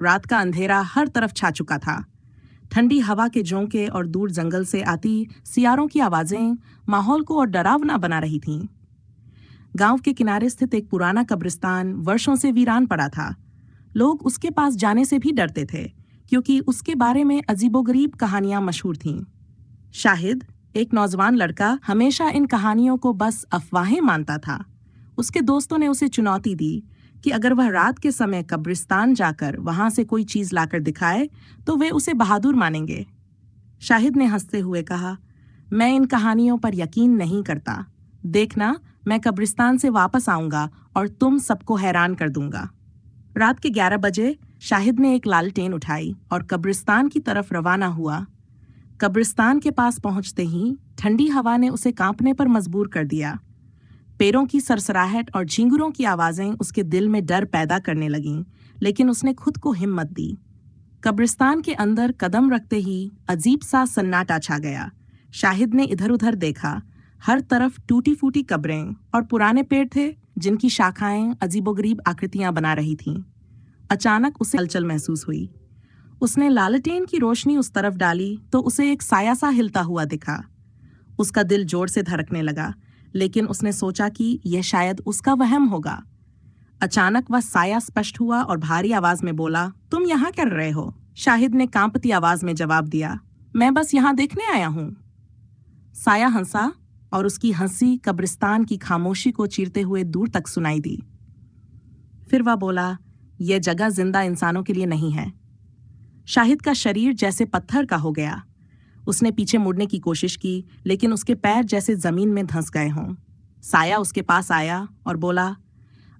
रात का अंधेरा हर तरफ छा चुका था। ठंडी हवा के झोंके और दूर जंगल से आती सियारों की आवाजें माहौल को और डरावना बना रही थीं। गांव के किनारे स्थित एक पुराना कब्रिस्तान वर्षों से वीरान पड़ा था। लोग उसके पास जाने से भी डरते थे, क्योंकि उसके बारे में अजीबोगरीब कहानियां मशहूर थीं। शाहिद, एक नौजवान लड़का, हमेशा इन कहानियों को बस अफवाहें मानता था। उसके दोस्तों ने उसे चुनौती दी कि अगर वह रात के समय कब्रिस्तान जाकर वहां से कोई चीज लाकर दिखाए तो वे उसे बहादुर मानेंगे। शाहिद ने हंसते हुए कहा, मैं इन कहानियों पर यकीन नहीं करता। देखना, मैं कब्रिस्तान से वापस आऊंगा और तुम सबको हैरान कर दूंगा। रात के 11 बजे शाहिद ने एक लालटेन उठाई और कब्रिस्तान की तरफ रवाना हुआ। कब्रिस्तान के पास पहुंचते ही ठंडी हवा ने उसे कांपने पर मजबूर कर दिया। पैरों की सरसराहट और झींगुरों की आवाजें उसके दिल में डर पैदा करने लगीं, लेकिन उसने खुद को हिम्मत दी। कब्रिस्तान के अंदर कदम रखते ही अजीब सा सन्नाटा छा गया। शाहिद ने इधर उधर देखा। हर तरफ टूटी फूटी कब्रें और पुराने पेड़ थे जिनकी शाखाएं अजीबोगरीब आकृतियां बना रही थीं। अचानक उसे हलचल महसूस हुई। उसने लालटेन की रोशनी उस तरफ डाली तो उसे एक साया सा हिलता हुआ दिखा। उसका दिल जोर से धड़कने लगा, लेकिन उसने सोचा कि यह शायद उसका वहम होगा। अचानक वह साया स्पष्ट हुआ और भारी आवाज में बोला, तुम यहाँ कर रहे हो? शाहिद ने कांपती आवाज में जवाब दिया, मैं बस यहाँ देखने आया हूँ। साया हंसा और उसकी हंसी कब्रिस्तान की खामोशी को चीरते हुए दूर तक सुनाई दी। फिर वह बोला, यह जगह जिंदा इंसानों के लिए नहीं है। शाहिद का शरीर जैसे पत्थर का हो गया। उसने पीछे मुड़ने की कोशिश की, लेकिन उसके पैर जैसे जमीन में धंस गए हों। साया उसके पास आया और बोला,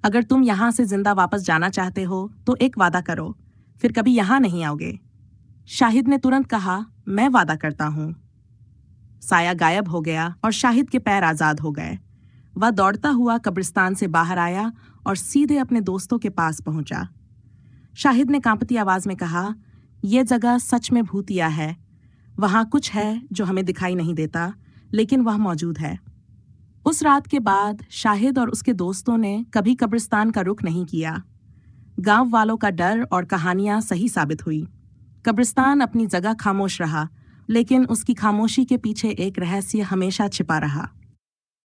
अगर तुम यहाँ से जिंदा वापस जाना चाहते हो तो एक वादा करो, फिर कभी यहाँ नहीं आओगे। शाहिद ने तुरंत कहा, मैं वादा करता हूँ। साया गायब हो गया और शाहिद के पैर आजाद हो गए। वह दौड़ता हुआ कब्रिस्तान से बाहर आया और सीधे अपने दोस्तों के पास पहुंचा। शाहिद ने कांपती आवाज में कहा, यह जगह सच में भूतिया है। वहां कुछ है जो हमें दिखाई नहीं देता, लेकिन वह मौजूद है। उस रात के बाद शाहिद और उसके दोस्तों ने कभी कब्रिस्तान का रुख नहीं किया। गांव वालों का डर और कहानियां सही साबित हुई। कब्रिस्तान अपनी जगह खामोश रहा, लेकिन उसकी खामोशी के पीछे एक रहस्य हमेशा छिपा रहा।